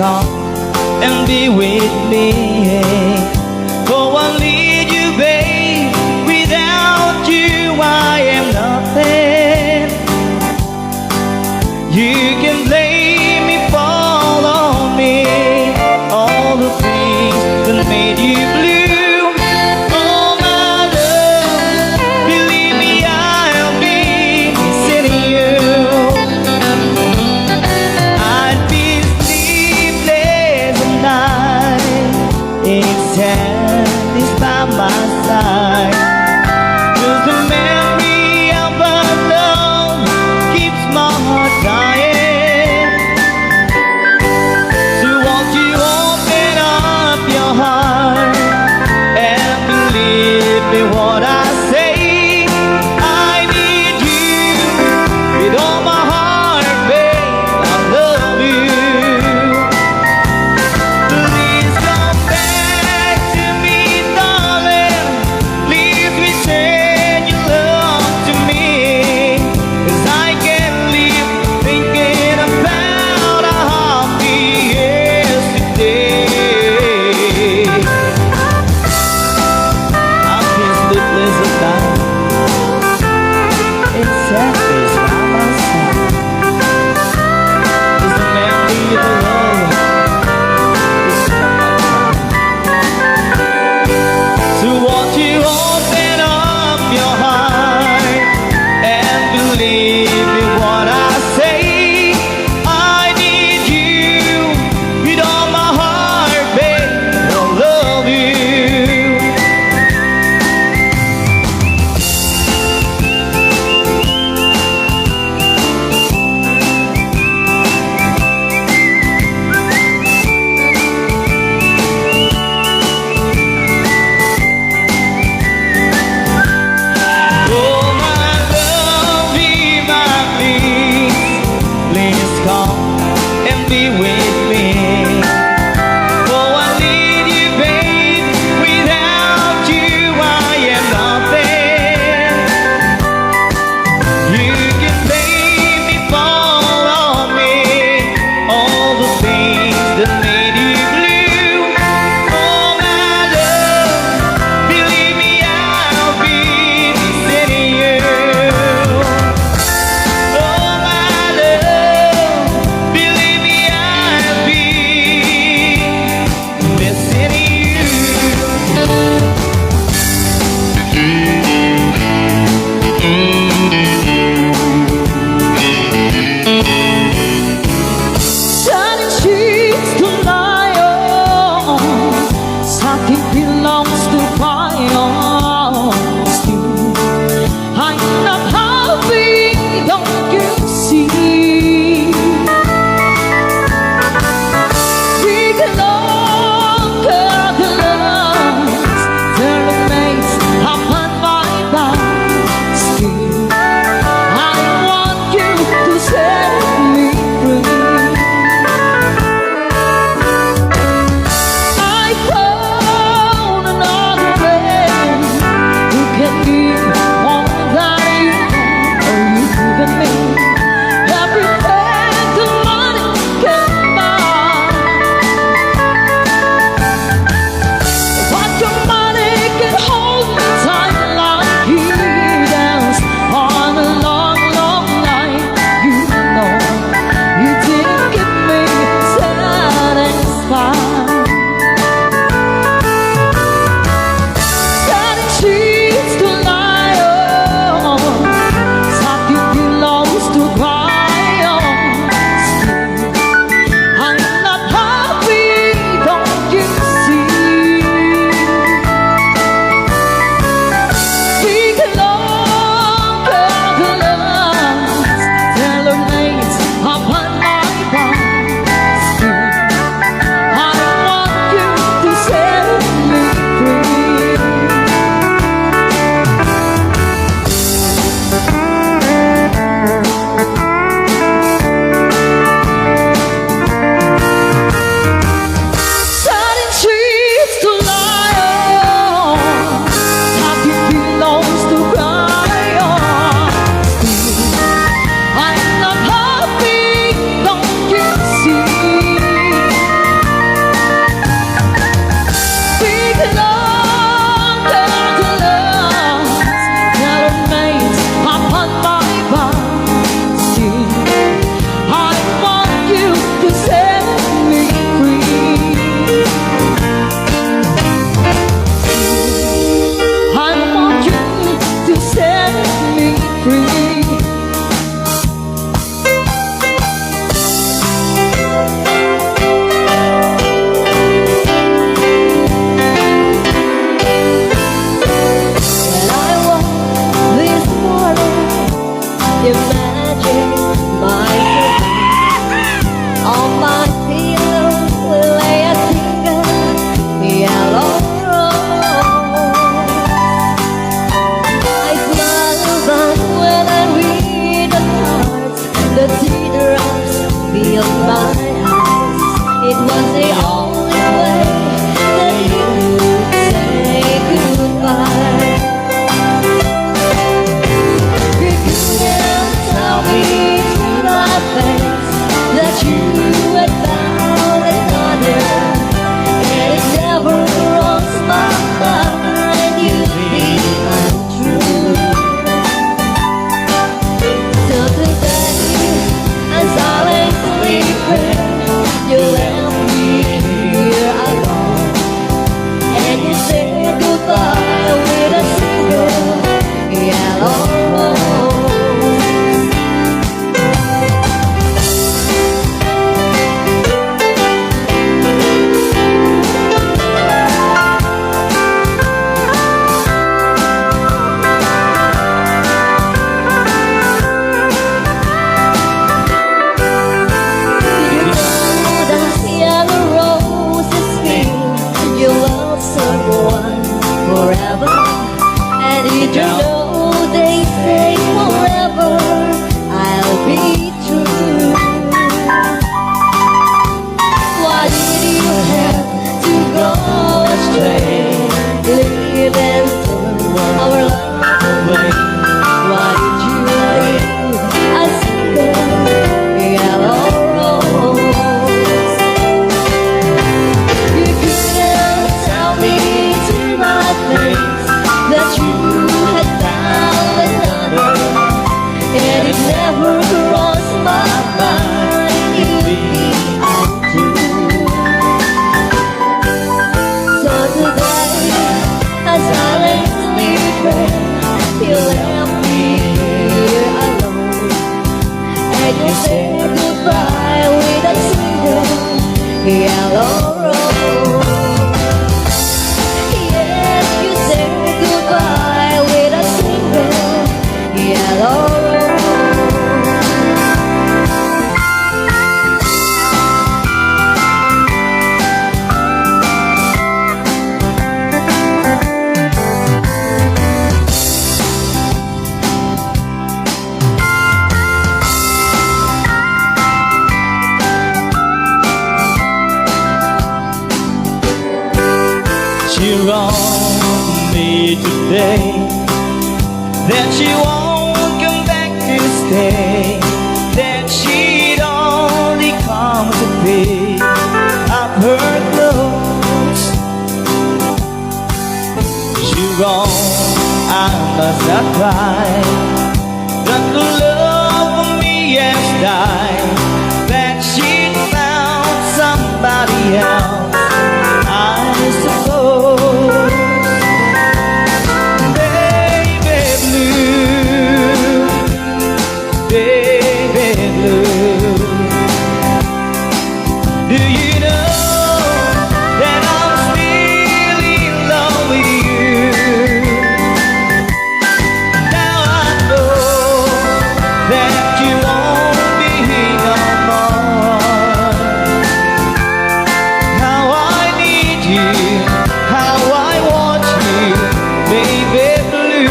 come and be with me. Oh, I need you, babe. Without you, I am nothing. You can blame me, fall on me, all the things that made you blue. Oh, my love, believe me, I'll be missing you. I'd be sleepless at night if Sandy's by my side. 'Cause the memory of our love keeps my heart dying. So won't you open up your heart and believe me what I say? I need you with all my heart, babe. I love you. Please come back to me, darling. Please goodbye with a single yellow rose. Forever, and did you know they say forever I'll be true? Why did you have to go astray, leave and turn our love away? Why did you leave a single yellow rose? You couldn't tell me to my face that you had found another, and it never crossed my mind you'd be untrue. So today, as I silently pray, you left me here alone, and you said goodbye with a single yellow rose. She wronged me today, that she won't come back to stay, that she'd only come to pay up her clothes. She wronged, I must not cry, that the love for me has died, that she'd found somebody else, I suppose. Baby blue, baby blue, do you know that I'm still in love with you? Now I know that you won't be no more. How I need you, how I want you, baby blue.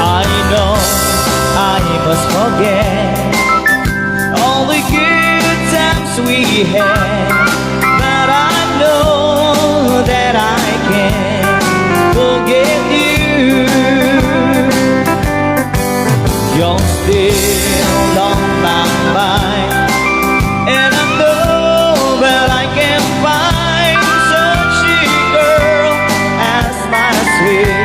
I know I must forget all the good times we had, but I know that I can't forget you. You're still on my mind, and I know that I can find such a girl as my sweet